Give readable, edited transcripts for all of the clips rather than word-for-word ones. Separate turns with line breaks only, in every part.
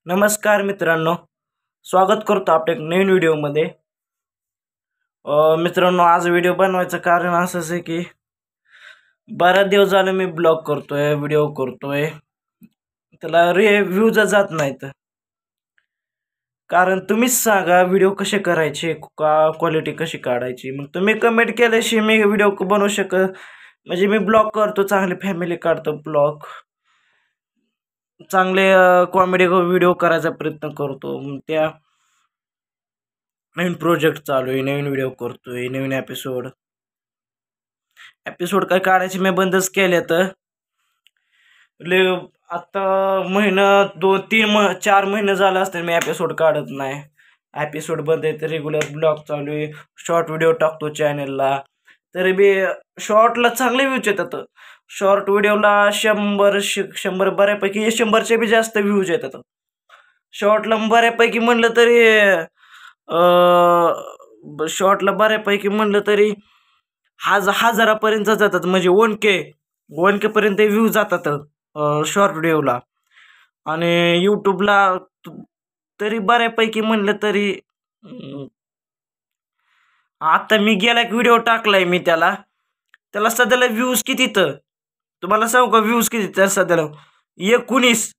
नमस्कार मित्रांनो, स्वागत करतो आपल्या एक नवीन व्हिडिओमध्ये. मित्रांनो, आज व्हिडिओ बनवायचं कारण असंच आहे की बराच दिवस झाले मी ब्लॉग करतोय, व्हिडिओ करतोय, त्याला व्ह्यूज जात नाहीत. कारण तुम्हीच सांगा व्हिडिओ कसे करायचे, क्वालिटी कशी काढायची. मग तुम्ही कमेंट केल्याशिवाय मी व्हिडिओ बनवू शकत. म्हणजे मी ब्लॉग करतो, चांगली फॅमिली काढतो ब्लॉग, चांगले कॉमेडी व्हिडिओ करायचा प्रयत्न करतो. त्या नवीन प्रोजेक्ट चालू आहे, नवीन व्हिडिओ करतोय, नवीन एपिसोड काय काढायचे मी बंदच केले. तर आता महिना 2-3-4 महिने झाले असतील मी एपिसोड काढत नाही. एपिसोड बंद आहे तर रेग्युलर ब्लॉग चालू आहे, शॉर्ट व्हिडिओ टाकतो चॅनलला. तरी बी शॉर्टला चांगले व्ह्यूज येतात. शॉर्ट व्हिडिओला 100 बऱ्यापैकी 100च्या बी जास्त व्ह्यूज येतात. शॉर्टला बऱ्यापैकी म्हणलं तरी शॉर्टला बऱ्यापैकी म्हणलं तरी हजारापर्यंत जातात. म्हणजे 1K पर्यंत व्ह्यू जातात शॉर्ट व्हिडिओला. आणि यूट्यूबला तरी बऱ्यापैकी म्हणलं तरी आता मी गेला एक व्हिडिओ टाकलाय मी, त्याला सध्याला व्ह्यूज किती, तर तुम्हाला सांगू का व्ह्यूज किती तर सध्याला 19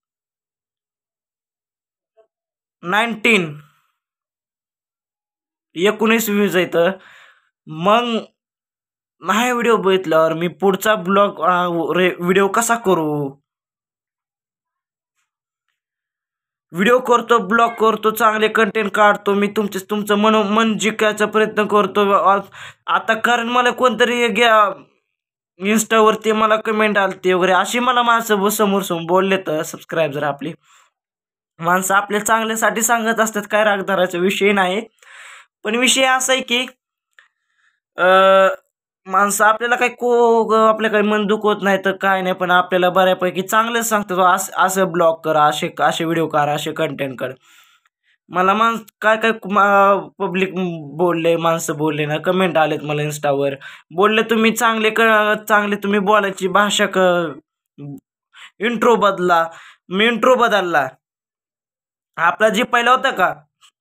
व्ह्यूज आहेत. मग नाही व्हिडिओ बघितल्यावर मी पुढचा व्हिडिओ कसा करू? व्हिडिओ करतो, ब्लॉग करतो, चांगले कंटेंट काढतो मी, तुमचं मन जिंकायचा प्रयत्न करतो. आता कारण मला कोणतरी इंस्टावरती मला कमेंट आलते वगैरे, अशी मला माणसं समोर बोलले. तर सबस्क्रायबर आपली माणसं आपल्या चांगल्यासाठी सांगत असतात, काय राग धरायचा विषय नाही. पण विषय असा आहे की माणसं आपल्याला आपल्या काही मन दुखवत नाही तर काय नाही, पण आपल्याला बऱ्यापैकी चांगलंच सांगतात, असं ब्लॉग करा, असे व्हिडिओ करा, असे कंटेंट कर. मला काय काय पब्लिक बोलले, माणसं बोलले ना, कमेंट आलेत मला इंस्टावर, बोलले तुम्ही चांगले तुम्ही बोलायची भाषा इंट्रो बदला. मी इंट्रो बदलला. आपला जे पहिला होता का,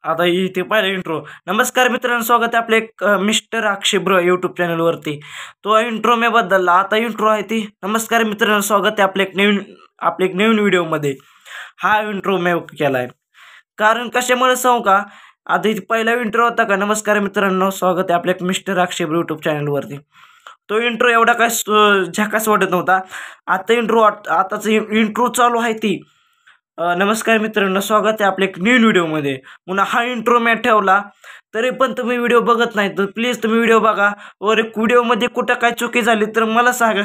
आता इथे पहिला इंट्रो, नमस्कार मित्रांनो, स्वागत आहे आपले एक मिस्टर अक्षय ब्रो यूट्यूब चॅनलवरती. तो इंट्रो मी बदलला. आता इंट्रो आहे ती, नमस्कार मित्रांनो, स्वागत आहे आपल्या एक नवीन व्हिडिओमध्ये. हा इंट्रो मी केला आहे. कारण कशामुळे सांगू का, आता इथे पहिला इंट्रो होता का, नमस्कार मित्रांनो, स्वागत आहे आपल्या एक मिस्टर अक्षय ब्रो यूट्यूब चॅनलवरती. तो इंट्रो एवढा काय झकास वाटत नव्हता. आताच इंट्रो चालू आहे ती, नमस्कार मित्रांनो, स्वागत आहे आपल्या एक नवीन व्हिडिओमध्ये. पुन्हा हा इंट्रो मी ठेवला. तरी पण तुम्ही व्हिडिओ बघत नाही, तर प्लीज तुम्ही व्हिडिओ बघा. वर एक व्हिडिओमध्ये कुठं काय चुकी झाली तर मला सांगा,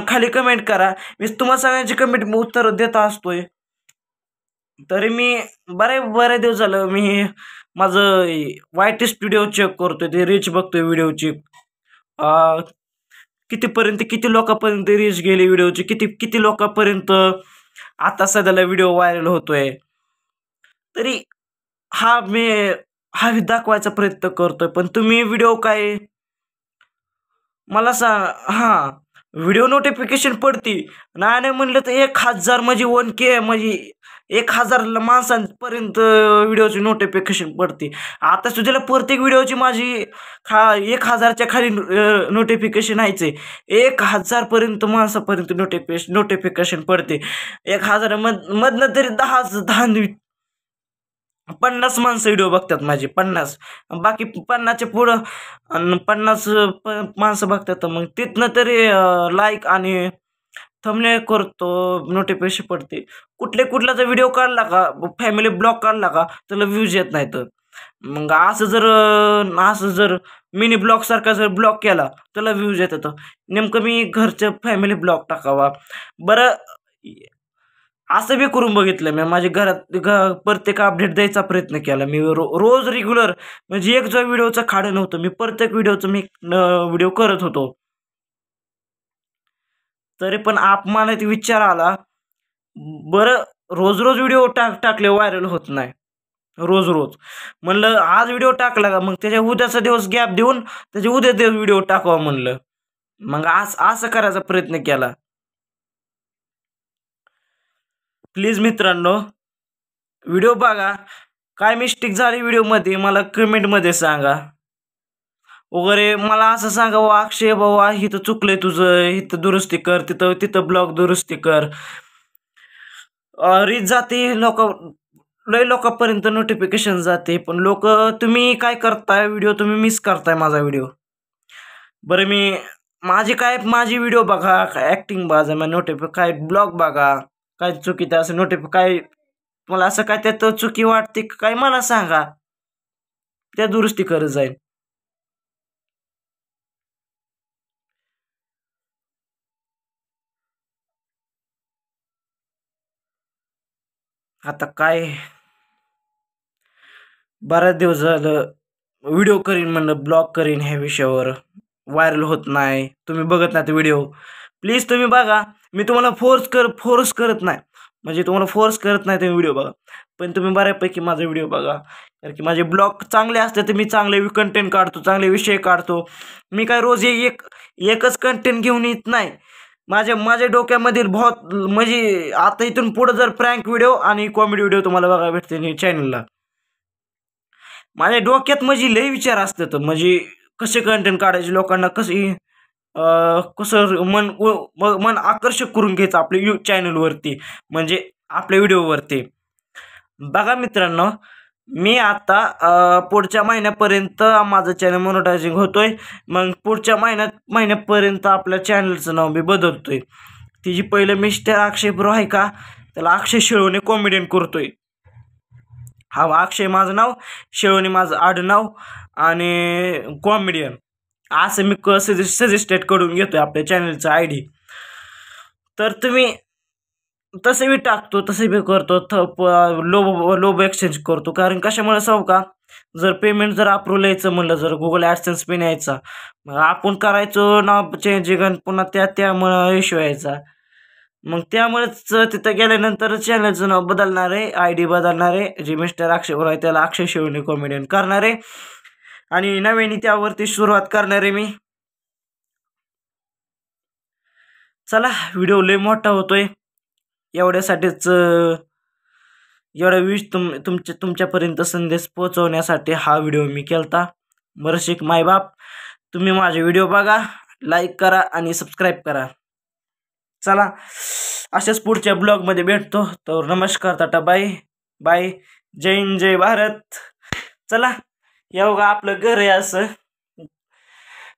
खाली कमेंट करा. मी तुम्हाला सगळ्यांची कमेंट उत्तर देत असतोय. तरी मी बऱ्या दिवस झालं मी माझं YT स्टुडिओ चेक करतोय, ते रीच बघतोय व्हिडिओची, किती लोकांपर्यंत रीच गेली व्हिडिओची, किती लोकांपर्यंत आता सध्याला व्हिडिओ व्हायरल होतोय. तरी हा दाखवायचा प्रयत्न करतोय. पण तुम्ही व्हिडिओ काय मला सांग, व्हिडिओ नोटिफिकेशन पडती नाही म्हणलं तर 1000 म्हणजे 1K म्हणजे 1000 माणसांपर्यंत व्हिडिओची नोटिफिकेशन पडते. आता सुद्धा प्रत्येक व्हिडिओची माझी 1000च्या खाली नोटिफिकेशन यायचे. 1000पर्यंत माणसापर्यंत नोटिफिकेशन पडते. 1000 मधनं तरी 50 माणसं व्हिडिओ बघतात माझे, 50. बाकी 50च्या पुढं 50 माणसं बघतात. मग तिथनं तरी लाईक आणि थंबनेल करतो, नोटिफिकेशन पडते. कुठल्याचा व्हिडिओ काढला का, फॅमिली ब्लॉग काढला का, त्याला व्ह्यूज येत नाहीत. मग असं जर मिनी ब्लॉग सारखा जर ब्लॉग केला त्याला व्ह्यूज येतात. नेमकं मी घरचं फॅमिली ब्लॉग टाकावा. बरं, असं बी करून बघितलं मी, माझ्या घरात प्रत्येक अपडेट द्यायचा प्रयत्न केला मी. रोज रेग्युलर म्हणजे एक जो व्हिडिओचं खाडं नव्हतं, मी प्रत्येक व्हिडिओचं मी व्हिडिओ करत होतो. तरी पण मनात विचार आला, बरं रोज व्हिडिओ टाकले व्हायरल होत नाही. रोज म्हणलं आज व्हिडिओ टाकला का, मग त्याच्या उद्याचा दिवस गॅप देऊन त्याच्या उद्या व्हिडिओ टाकावा म्हणलं. मग असं करायचा प्रयत्न केला. प्लीज मित्रांनो, व्हिडिओ बघा. काय मिस्टेक झाली व्हिडिओमध्ये मला कमेंटमध्ये सांगा वगैरे. मला असं सांगा वा अक्षय बाबा इथं चुकलंय तुझं, इथं दुरुस्ती कर, तिथं तिथं ब्लॉग दुरुस्ती कर. रीच जाते लय लोकांपर्यंत नोटिफिकेशन जाते, पण लोक तुम्ही काय करताय, व्हिडिओ तुम्ही मिस करताय माझा व्हिडिओ. बरं माझी व्हिडिओ बघा, काय ॲक्टिंग बघा, मग काय ब्लॉग बघा, काय चुकी त्या असं काय मला असं काय त्यात चुकी वाटते काय मला सांगा, त्या दुरुस्ती करत जाईल. आता काय बऱ्याच दिवस झालं व्हिडिओ करीन म्हणलं, ब्लॉग करीन ह्या विषयावर, व्हायरल होत नाही, तुम्ही बघत नाही व्हिडिओ. प्लीज तुम्ही बघा. मी तुम्हाला फोर्स करत नाही, म्हणजे तुम्हाला फोर्स करत नाही तुम्ही व्हिडिओ बघा, पण तुम्ही बऱ्यापैकी माझा व्हिडिओ बघा. कारण की माझे ब्लॉग चांगले असते तर मी चांगले कंटेंट काढतो, चांगले विषय काढतो. मी काय रोज एकच कंटेंट घेऊन येत नाही. माझ्या डोक्यामधील बहुत म्हणजे आता इथून पुढं जर प्रँक व्हिडिओ आणि कॉमेडी व्हिडिओ तुम्हाला बघायला भेटते चॅनलला. माझ्या डोक्यात म्हणजे लय विचार असतात, म्हणजे कसे कंटेंट काढायचे, लोकांना कसं मन आकर्षक करून घ्यायचं आपल्या चॅनलवरती, म्हणजे आपल्या व्हिडिओवरती. बघा मित्रांनो, मी आता पुढच्या महिन्यापर्यंत माझं चॅनल मोनेटायझिंग होतोय. मग पुढच्या महिन्यापर्यंत आपल्या चॅनलचं नाव मी बदलतोय. तिची पहिलं मिस्टर अक्षय ब्रो आहे का, त्याला अक्षय शेळवणे कॉमेडियन करतोय. हा अक्षय माझं नाव, शेळवणे माझं आडनाव, आणि कॉमेडियन असं मी सजेस्टेड करून घेतोय आपल्या चॅनलचं ID. तर तुम्ही तसे मी टाकतो, तसे मी करतो, लोब एक्सचेंज करतो. कारण कशामुळे सांगू का, जर पेमेंट जर अप्रूव्हल यायचं म्हणलं, जर गुगल ॲडसेन्स पिन यायचा, मग आपण करायचो नाव चेंजिंग, पुन्हा त्यामुळं इश्यू यायचा. मग त्यामुळेच तिथं गेल्यानंतर चॅनलचं नाव बदलणार आहे, ID बदलणार आहे. जे मिस्टर अक्षय आहे त्याला अक्षय शेळवणे कॉमेडियन करणार आहे, आणि नव्याने त्यावरती सुरुवात करणार आहे मी. चला, व्हिडिओ लय मोठा होतोय, एवढ्यासाठीच एवढा तुमच्यापर्यंत संदेश पोहोचवण्यासाठी हा व्हिडिओ मी केलता. बरं मायबाप, तुम्ही माझे व्हिडिओ बघा, लाईक करा आणि सबस्क्राईब करा. चला, अशाच पुढच्या ब्लॉगमध्ये भेटतो. तर नमस्कार, टाटा, बाय बाय, जय हिंद, जय भारत. चला, या बघा आपलं घर आहे असं.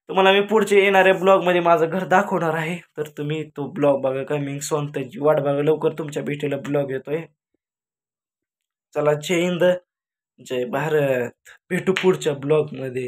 तुम्हाला मी पुढचे येणाऱ्या ब्लॉगमध्ये माझं घर दाखवणार आहे, तर तुम्ही तो ब्लॉग बघा. कमिंग सोन त्याची वाट बघा, लवकर तुमच्या भेटीला ब्लॉग येतोय. चला, जय हिंद, जय भारत. भेटू पुढच्या ब्लॉगमध्ये.